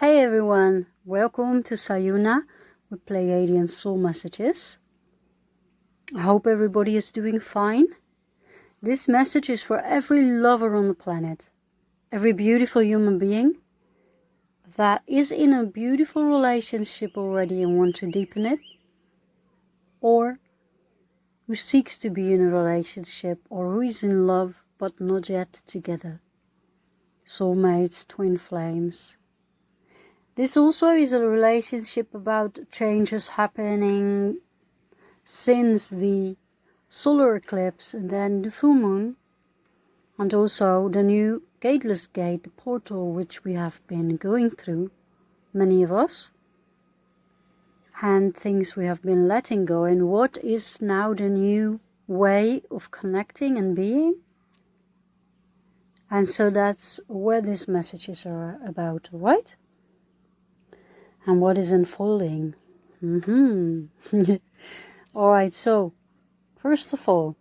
Hey everyone, welcome to Sayuna with Pleiadian Soul Messages. I hope everybody is doing fine. This message is for every lover on the planet, every beautiful human being that is in a beautiful relationship already and want to deepen it, or who seeks to be in a relationship, or who is in love but not yet together. Soulmates, twin flames. This also is a relationship about changes happening since the solar eclipse and then the full moon, and also the new gateless gate, the portal which we have been going through, many of us, and things we have been letting go, and what is now the new way of connecting and being. And so that's where these messages are about, right? And what is unfolding. Alright, so first of all,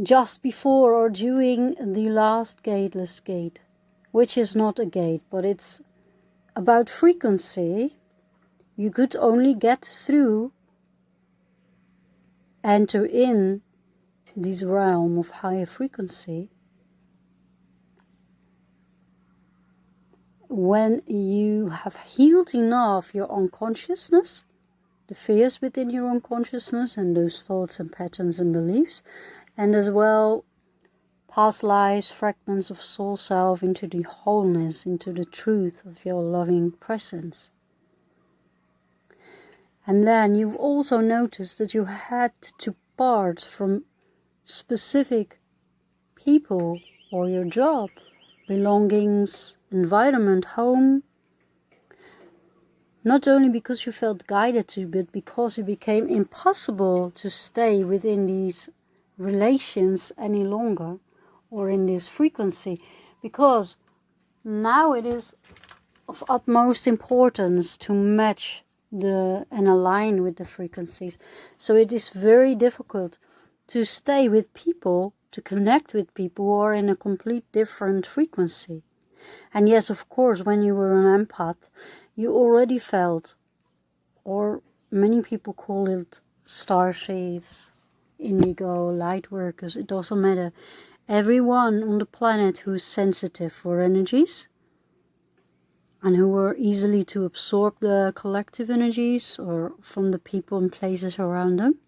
just before or during the last gateless gate, which is not a gate, but it's about frequency, you could only get through, enter in this realm of higher frequency when you have healed enough your unconsciousness, the fears within your unconsciousness and those thoughts and patterns and beliefs, and as well past lives, fragments of soul self, into the wholeness, into the truth of your loving presence. And then you've also noticed that you had to part from specific people or your job, belongings, environment, home, not only because you felt guided to, but because it became impossible to stay within these relations any longer, or in this frequency, because now it is of utmost importance to match and align with the frequencies. So it is very difficult to stay with people, to connect with people who are in a complete different frequency. And yes, of course, when you were an empath, you already felt, or many people call it starseeds, indigo, light workers, it doesn't matter. Everyone on the planet who is sensitive for energies and who are easily to absorb the collective energies or from the people and places around them,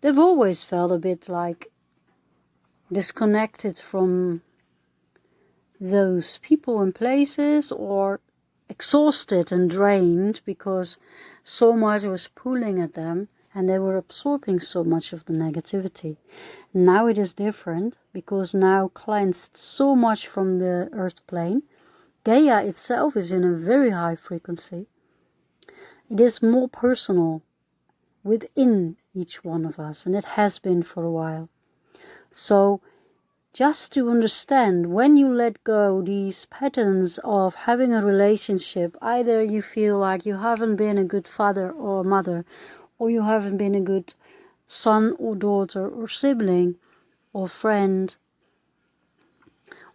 they've always felt a bit like disconnected from those people and places, or exhausted and drained because so much was pulling at them and they were absorbing so much of the negativity. Now it is different, because now cleansed so much from the earth plane. Gaia itself is in a very high frequency. It is more personal within each one of us, and it has been for a while. So just to understand, when you let go these patterns of having a relationship, either you feel like you haven't been a good father or mother, or you haven't been a good son or daughter or sibling or friend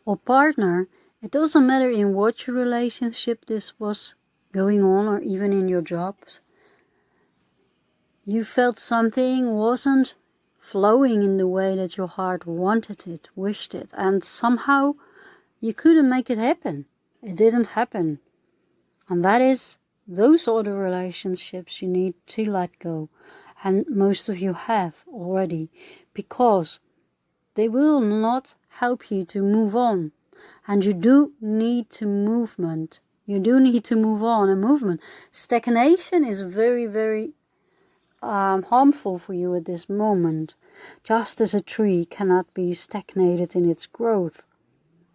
or partner, it doesn't matter in what your relationship this was going on, or even in your jobs, you felt something wasn't flowing in the way that your heart wanted it, wished it, and somehow you couldn't make it happen. It didn't happen. And that is, those are the relationships you need to let go. And most of you have already, because they will not help you to move on. And you do need to movement. You do need to move on and movement. Stagnation is very, very harmful for you at this moment. Just as a tree cannot be stagnated in its growth,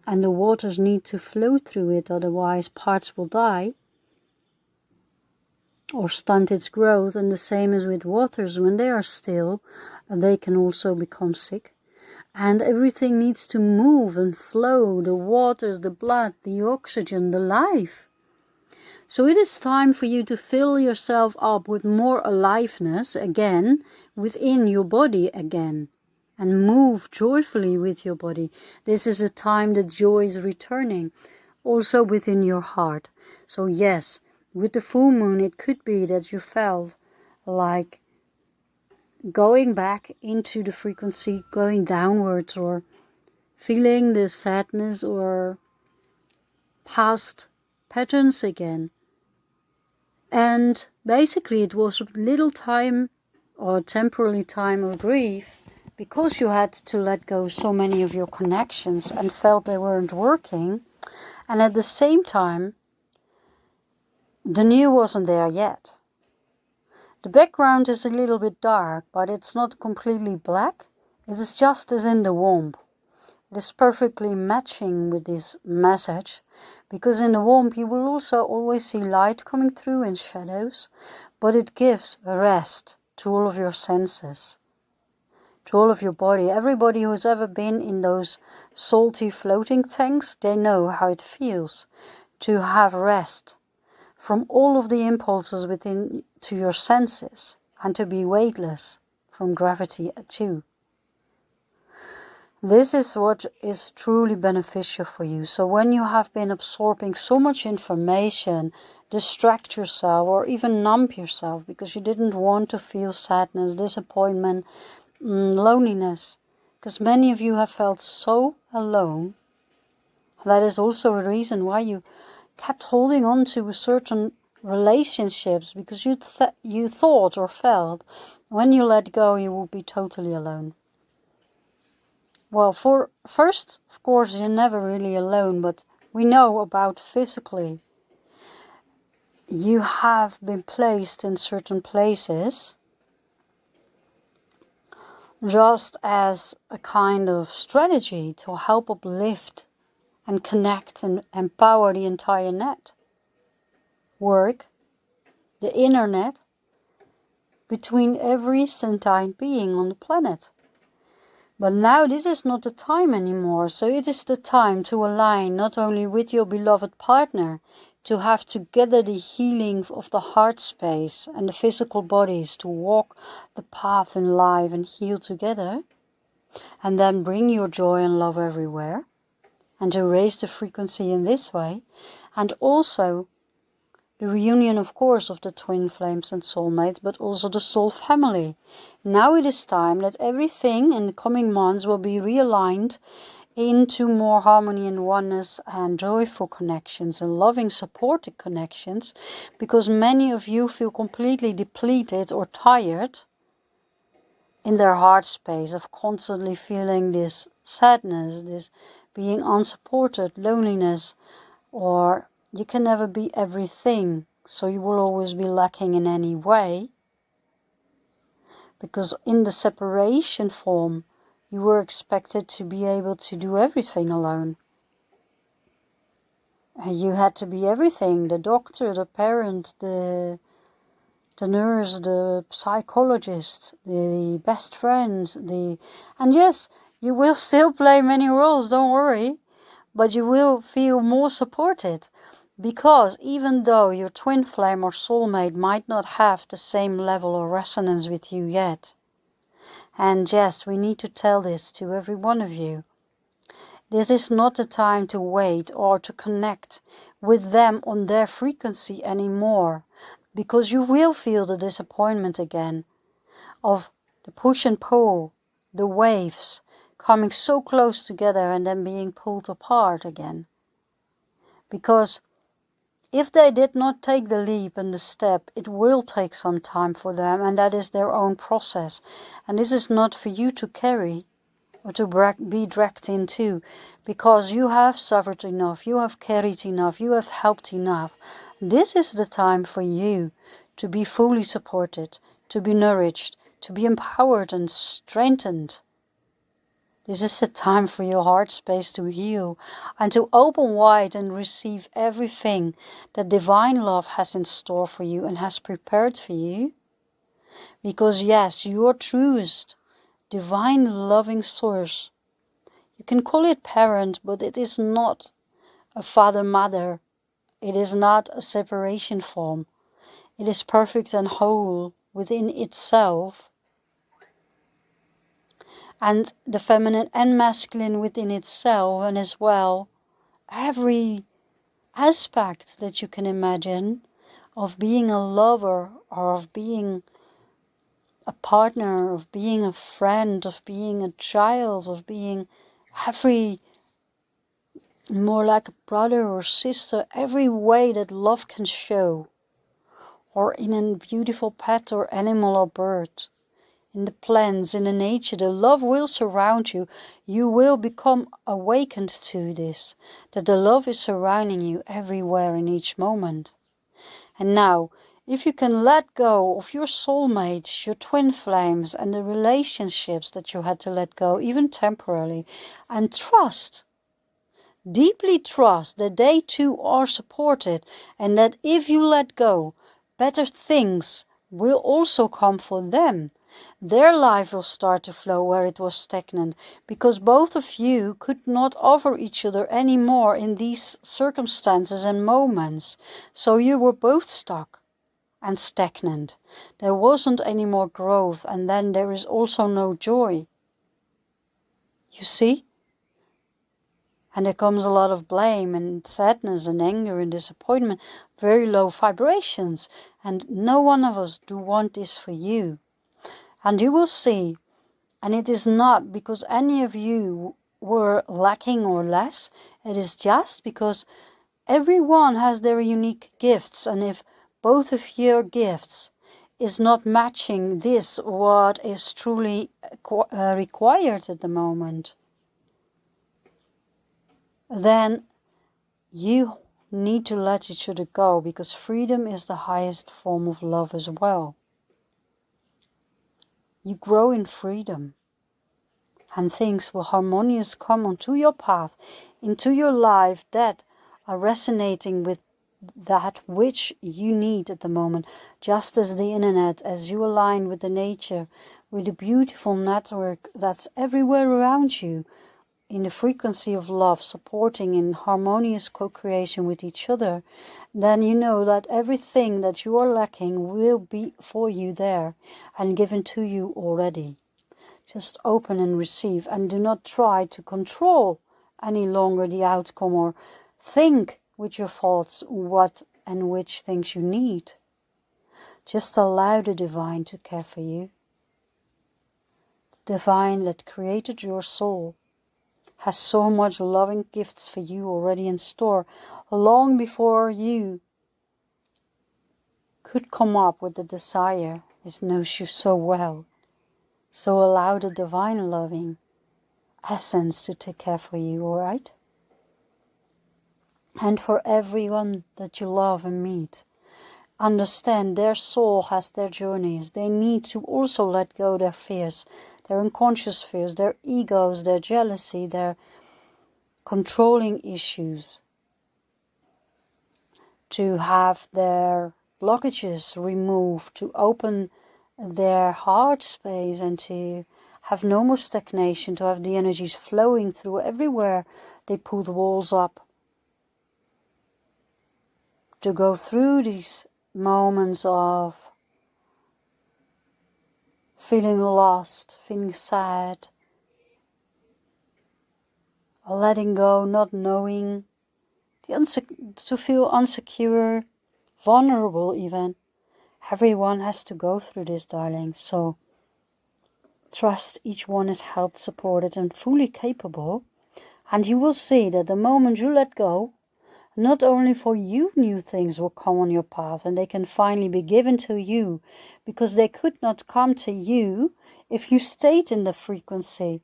and the waters need to flow through it, otherwise parts will die or stunt its growth. And the same as with waters, when they are still, they can also become sick. And everything needs to move and flow, the waters, the blood, the oxygen, the life. So it is time for you to fill yourself up with more aliveness again, within your body again, and move joyfully with your body. This is a time that joy is returning. also within your heart. So yes, with the full moon, it could be that you felt like going back into the frequency, going downwards, or feeling the sadness or past patterns again. And basically it was a little time or temporary time of grief because you had to let go so many of your connections and felt they weren't working. And at the same time, the new wasn't there yet. The background is a little bit dark, but it's not completely black. It is just as in the womb. It is perfectly matching with this message, because in the womb you will also always see light coming through in shadows, but it gives rest to all of your senses, to all of your body. Everybody who's ever been in those salty floating tanks, they know how it feels to have rest from all of the impulses within to your senses and to be weightless from gravity too. This is what is truly beneficial for you. So when you have been absorbing so much information, distract yourself or even numb yourself because you didn't want to feel sadness, disappointment, loneliness. Because many of you have felt so alone. That is also a reason why you kept holding on to certain relationships, because you thought or felt when you let go you would be totally alone. Well, for first, of course, you're never really alone, but we know about physically. You have been placed in certain places just as a kind of strategy to help uplift and connect and empower the entire net. Work, the internet, between every sentient being on the planet. But now this is not the time anymore, so it is the time to align not only with your beloved partner, to have together the healing of the heart space and the physical bodies, to walk the path in life and heal together, and then bring your joy and love everywhere, and to raise the frequency in this way, and also the reunion, of course, of the twin flames and soulmates, but also the soul family. Now it is time that everything in the coming months will be realigned into more harmony and oneness and joyful connections and loving, supportive connections, because many of you feel completely depleted or tired in their heart space of constantly feeling this sadness, this being unsupported, loneliness, or you can never be everything, so you will always be lacking in any way. Because in the separation form, you were expected to be able to do everything alone. And you had to be everything, the doctor, the parent, the nurse, the psychologist, the best friend, and yes, you will still play many roles, don't worry, but you will feel more supported. Because even though your twin flame or soulmate might not have the same level of resonance with you yet, and yes, we need to tell this to every one of you, this is not the time to wait or to connect with them on their frequency anymore, because you will feel the disappointment again of the push and pull, the waves coming so close together and then being pulled apart again. Because if they did not take the leap and the step, it will take some time for them, and that is their own process. And this is not for you to carry or to be dragged into, because you have suffered enough, you have carried enough, you have helped enough. This is the time for you to be fully supported, to be nourished, to be empowered and strengthened. This is the time for your heart space to heal and to open wide and receive everything that divine love has in store for you and has prepared for you. Because yes, your truest divine loving source, you can call it parent, but it is not a father-mother. It is not a separation form. It is perfect and whole within itself, and the feminine and masculine within itself, and as well every aspect that you can imagine of being a lover, or of being a partner, of being a friend, of being a child, of being every more like a brother or sister, every way that love can show, or in a beautiful pet or animal or bird, in the plants, in the nature, the love will surround you. You will become awakened to this, that the love is surrounding you everywhere in each moment. And now, if you can let go of your soulmates, your twin flames, and the relationships that you had to let go, even temporarily, and trust, deeply trust that they too are supported, and that if you let go, better things will also come for them. Their life will start to flow where it was stagnant, because both of you could not offer each other any more in these circumstances and moments. So you were both stuck and stagnant. There wasn't any more growth, and then there is also no joy. You see? And there comes a lot of blame and sadness and anger and disappointment, very low vibrations. And no one of us do want this for you. And you will see, and it is not because any of you were lacking or less. It is just because everyone has their unique gifts. And if both of your gifts is not matching this, what is truly required at the moment, then you need to let each other go, because freedom is the highest form of love as well. You grow in freedom, and things will harmonious come onto your path, into your life, that are resonating with that which you need at the moment. Just as the internet, as you align with the nature, with the beautiful network that's everywhere around you, in the frequency of love, supporting in harmonious co-creation with each other, then you know that everything that you are lacking will be for you there and given to you already. Just open and receive, and do not try to control any longer the outcome, or think with your thoughts what and which things you need. Just allow the divine to care for you. The divine that created your soul has so much loving gifts for you already in store, long before you could come up with the desire. It knows you so well. So allow the divine loving essence to take care for you, alright? And for everyone that you love and meet, understand their soul has their journeys. They need to also let go their fears, their unconscious fears, their egos, their jealousy, their controlling issues, to have their blockages removed, to open their heart space, and to have no more stagnation, to have the energies flowing through everywhere they put walls up. To go through these moments of feeling lost, feeling sad, letting go, not knowing, to feel insecure, vulnerable even. Everyone has to go through this, darling. So trust each one is helped, supported, and fully capable. And you will see that the moment you let go, not only for you, new things will come on your path, and they can finally be given to you, because they could not come to you if you stayed in the frequency,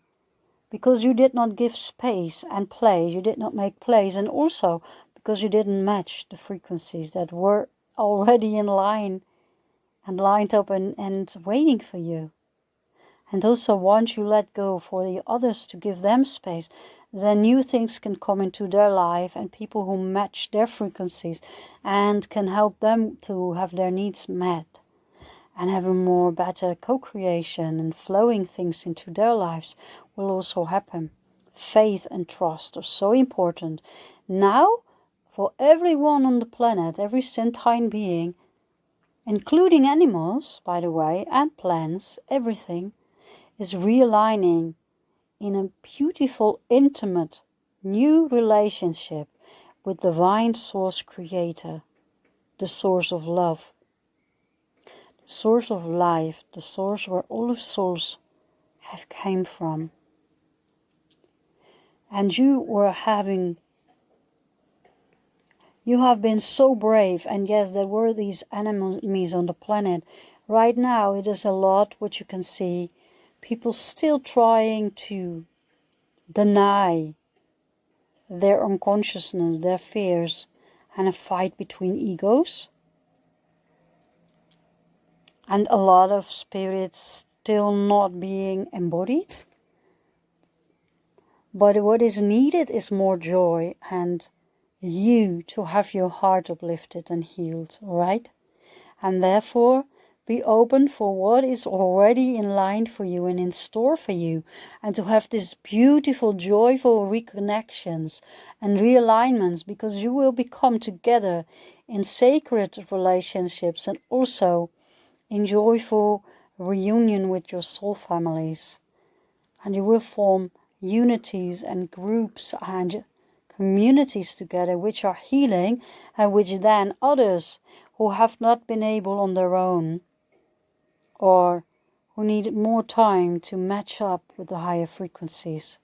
because you did not give space and place, you did not make place, and also because you didn't match the frequencies that were already in line and lined up and waiting for you. And also, once you let go for the others to give them space, then new things can come into their life, and people who match their frequencies and can help them to have their needs met and have a more better co-creation and flowing things into their lives will also happen. Faith and trust are so important. Now, for everyone on the planet, every sentient being, including animals, by the way, and plants, everything is realigning in a beautiful, intimate, new relationship with divine source creator, the source of love, the source of life, the source where all of souls have came from. And you have been so brave, and yes, there were these enemies on the planet. Right now it is a lot what you can see. People still trying to deny their unconsciousness, their fears, and a fight between egos. And a lot of spirits still not being embodied. But what is needed is more joy and you to have your heart uplifted and healed, right? And therefore, be open for what is already in line for you and in store for you, and to have this beautiful, joyful reconnections and realignments, because you will become together in sacred relationships and also in joyful reunion with your soul families. And you will form unities and groups and communities together which are healing, and which then others who have not been able on their own, or who need more time to match up with the higher frequencies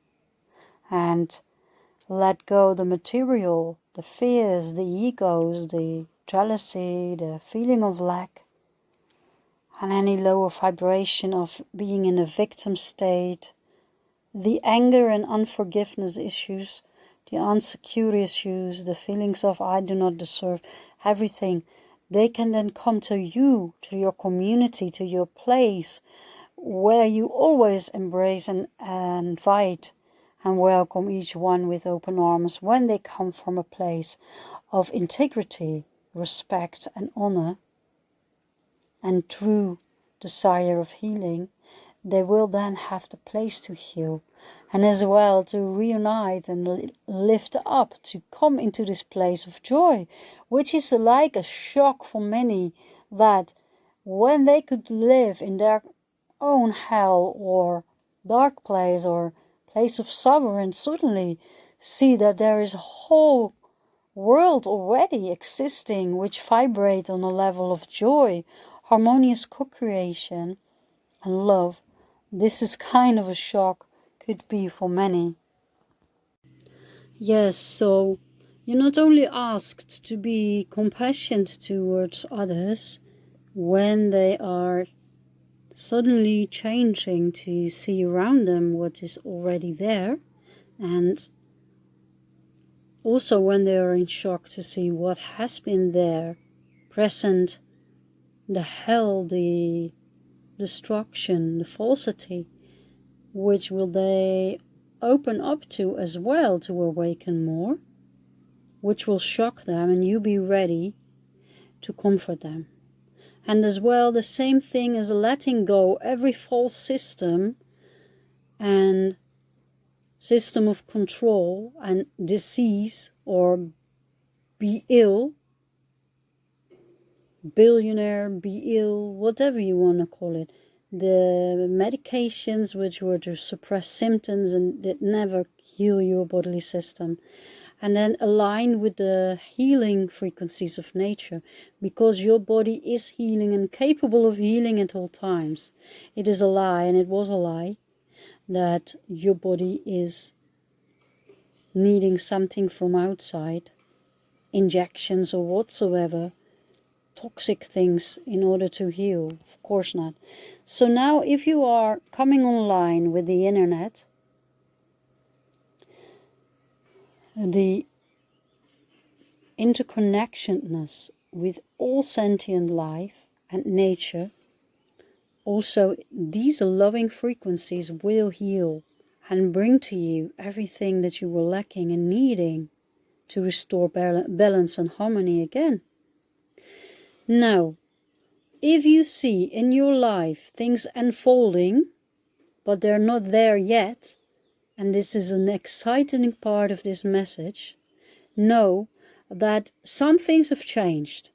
and let go the material, the fears, the egos, the jealousy, the feeling of lack, and any lower vibration of being in a victim state, the anger and unforgiveness issues, the insecure issues, the feelings of I do not deserve, everything. They can then come to you, to your community, to your place, where you always embrace and invite and welcome each one with open arms when they come from a place of integrity, respect and honor and true desire of healing. They will then have the place to heal, and as well to reunite and lift up, to come into this place of joy, which is like a shock for many, that when they could live in their own hell or dark place or place of sorrow, and suddenly see that there is a whole world already existing which vibrate on a level of joy, harmonious co-creation and love. This is kind of a shock, could be for many. Yes, so you're not only asked to be compassionate towards others when they are suddenly changing, to see around them what is already there, and also when they are in shock to see what has been there, present, the hell, the destruction, the falsity, which will they open up to as well, to awaken more, which will shock them, and you be ready to comfort them. And as well, the same thing as letting go every false system and system of control and disease, or be ill, billionaire, be ill, whatever you want to call it. The medications which were to suppress symptoms and that never heal your bodily system. And then align with the healing frequencies of nature, because your body is healing and capable of healing at all times. It is a lie, and it was a lie, that your body is needing something from outside, injections or whatsoever, toxic things in order to heal. Of course not. So now if you are coming online with the internet, the interconnectedness with all sentient life and nature, also these loving frequencies will heal and bring to you everything that you were lacking and needing to restore balance and harmony again. Now, if you see in your life things unfolding, but they're not there yet, and this is an exciting part of this message, know that some things have changed.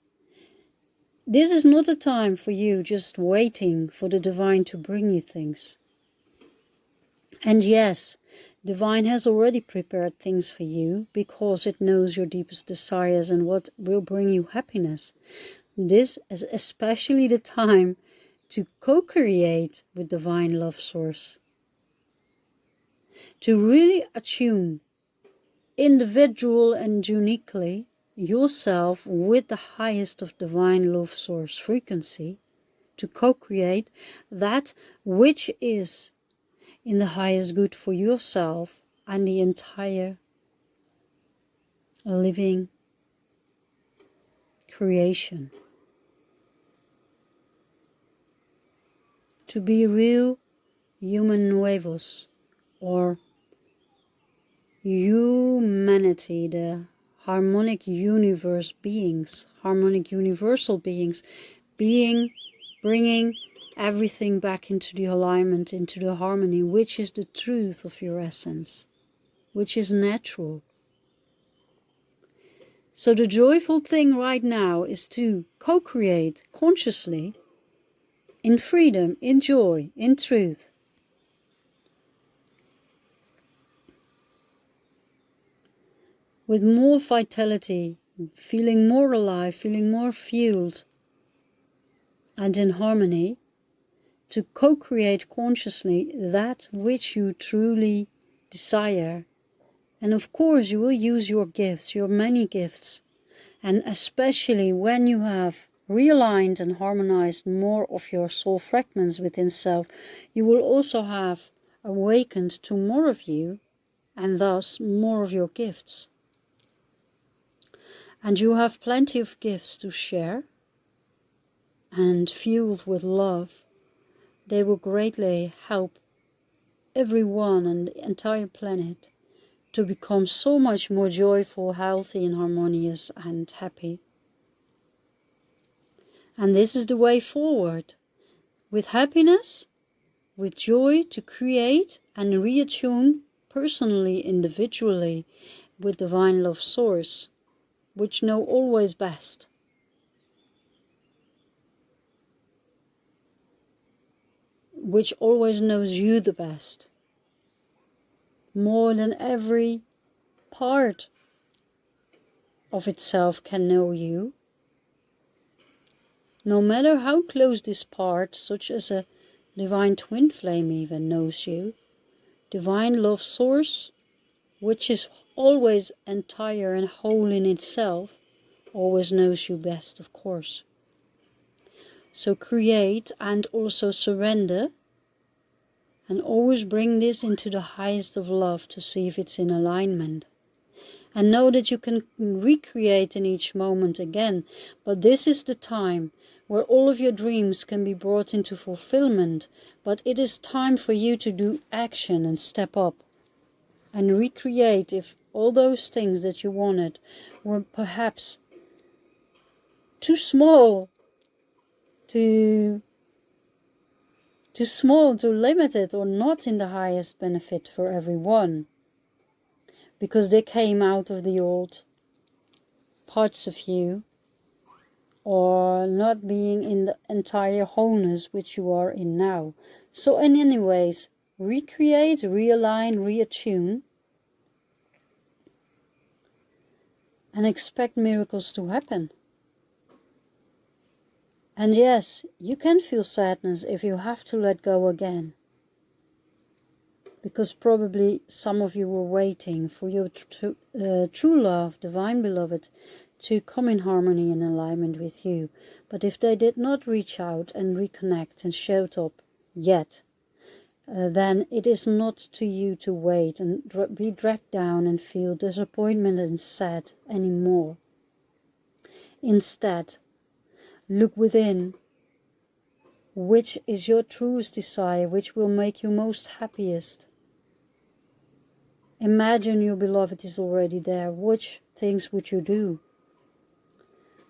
This is not a time for you just waiting for the divine to bring you things. And yes, Divine has already prepared things for you because it knows your deepest desires and what will bring you happiness. This is especially the time to co-create with Divine Love Source. To really attune individual and uniquely yourself with the highest of Divine Love Source frequency. To co-create that which is in the highest good for yourself and the entire living creation. To be real human nuevos, or humanity, the harmonic universe beings, harmonic universal beings, bringing everything back into the alignment, into the harmony, which is the truth of your essence, which is natural. So the joyful thing right now is to co-create consciously, in freedom, in joy, in truth. With more vitality, feeling more alive, feeling more fueled, and in harmony, to co-create consciously that which you truly desire. And of course you will use your gifts, your many gifts, and especially when you have realigned and harmonized more of your soul fragments within self, you will also have awakened to more of you, and thus more of your gifts. And you have plenty of gifts to share, and fueled with love, they will greatly help everyone and the entire planet to become so much more joyful, healthy and harmonious and happy. And this is the way forward. With happiness, with joy, to create and reattune personally, individually, with Divine Love Source, which know always best. Which always knows you the best. More than every part of itself can know you. No matter how close this part, such as a divine twin flame even, knows you, Divine Love Source, which is always entire and whole in itself, always knows you best, of course. So create and also surrender, and always bring this into the highest of love to see if it's in alignment. And know that you can recreate in each moment again, but this is the time where all of your dreams can be brought into fulfillment. But it is time for you to do action and step up and recreate if all those things that you wanted were perhaps too small, too limited, or not in the highest benefit for everyone, because they came out of the old parts of you, or not being in the entire wholeness which you are in now. So in any ways, recreate, realign, reattune, and expect miracles to happen. And yes, you can feel sadness if you have to let go again, because probably some of you were waiting for your true love, Divine Beloved, to come in harmony and alignment with you. But if they did not reach out and reconnect and show up yet, then it is not to you to wait and be dragged down and feel disappointment and sad anymore. Instead, look within. Which is your truest desire, which will make you most happiest? Imagine your beloved is already there. Which things would you do?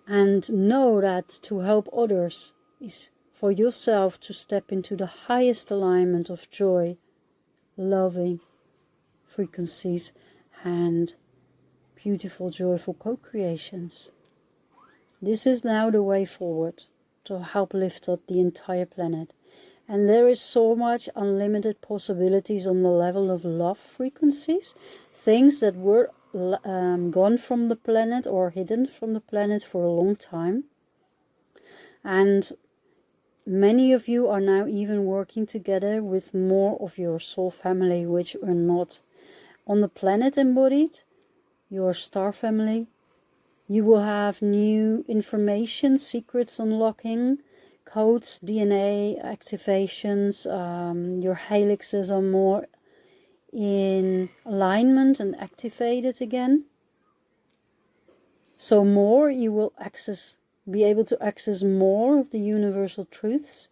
And know that to help others is for yourself to step into the highest alignment of joy, loving frequencies, and beautiful, joyful co-creations. This is now the way forward to help lift up the entire planet. And there is so much unlimited possibilities on the level of love frequencies. Things that were gone from the planet or hidden from the planet for a long time. And many of you are now even working together with more of your soul family, which are not on the planet embodied, your star family. You will have new information, secrets unlocking, codes, DNA activations. Your helixes are more in alignment and activated again. So more you will be able to access more of the universal truths.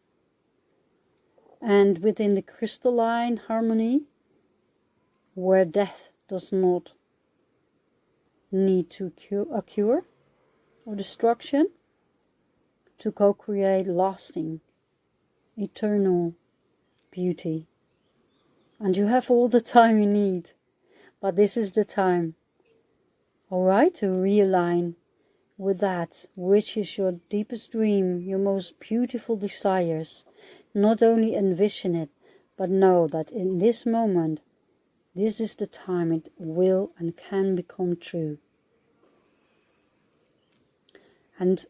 And within the crystalline harmony, where death does not need to occur or destruction, to co-create lasting, eternal beauty. And you have all the time you need, but this is the time, alright, to realign with that which is your deepest dream, your most beautiful desires. Not only envision it, but know that in this moment, this is the time it will and can become true. And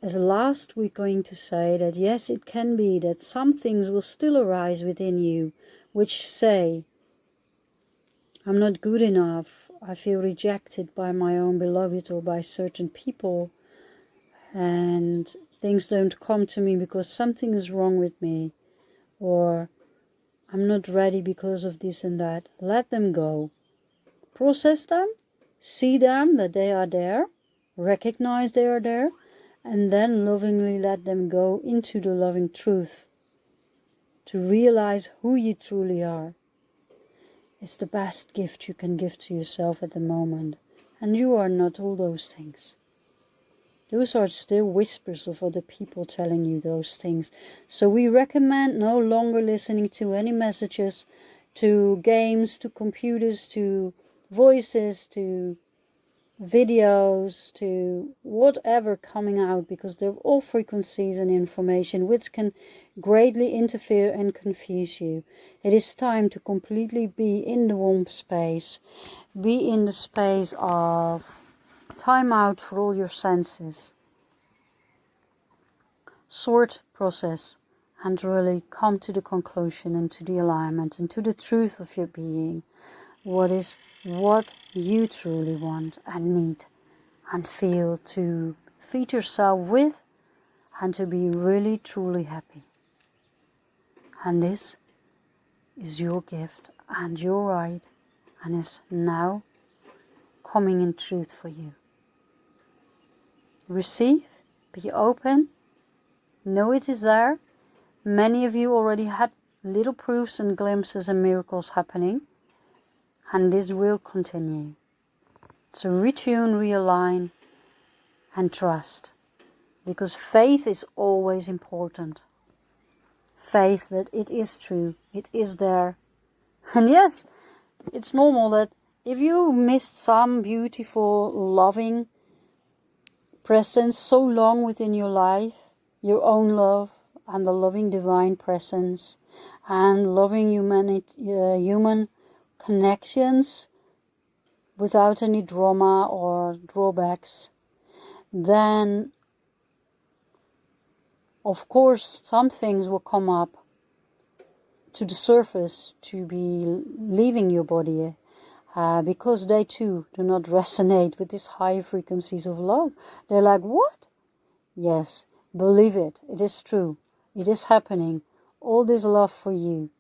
as last, we're going to say that yes, it can be that some things will still arise within you, which say, I'm not good enough, I feel rejected by my own beloved or by certain people, and things don't come to me because something is wrong with me, or I'm not ready because of this and that. Let them go. Process them, see them, that they are there, recognize they are there, and then lovingly let them go into the loving truth. To realize who you truly are. It's the best gift you can give to yourself at the moment. And you are not all those things. Those are still whispers of other people telling you those things. So we recommend no longer listening to any messages, to games, to computers, to voices, to videos, to whatever coming out, because they're all frequencies and information which can greatly interfere and confuse you. It is time to completely be in the warm space, be in the space of time out for all your senses, sort, process, and really come to the conclusion and to the alignment and to the truth of your being. What is what you truly want and need and feel to feed yourself with, and to be really truly happy. And this is your gift and your right, and is now coming in truth for you. Receive, be open, know it is there. Many of you already had little proofs and glimpses and miracles happening. And this will continue. So retune, realign, and trust. Because faith is always important. Faith that it is true, it is there. And yes, it's normal that if you missed some beautiful, loving presence so long within your life, your own love, and the loving divine presence, and loving human connections without any drama or drawbacks, then of course some things will come up to the surface to be leaving your body, because they too do not resonate with these high frequencies of love. They're like, what? Yes, believe it. It is true. It is happening. All this love for you.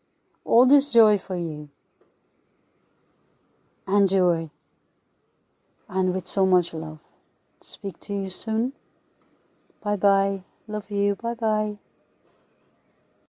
All this joy for you. And joy. And with so much love. Speak to you soon. Bye bye. Love you. Bye bye.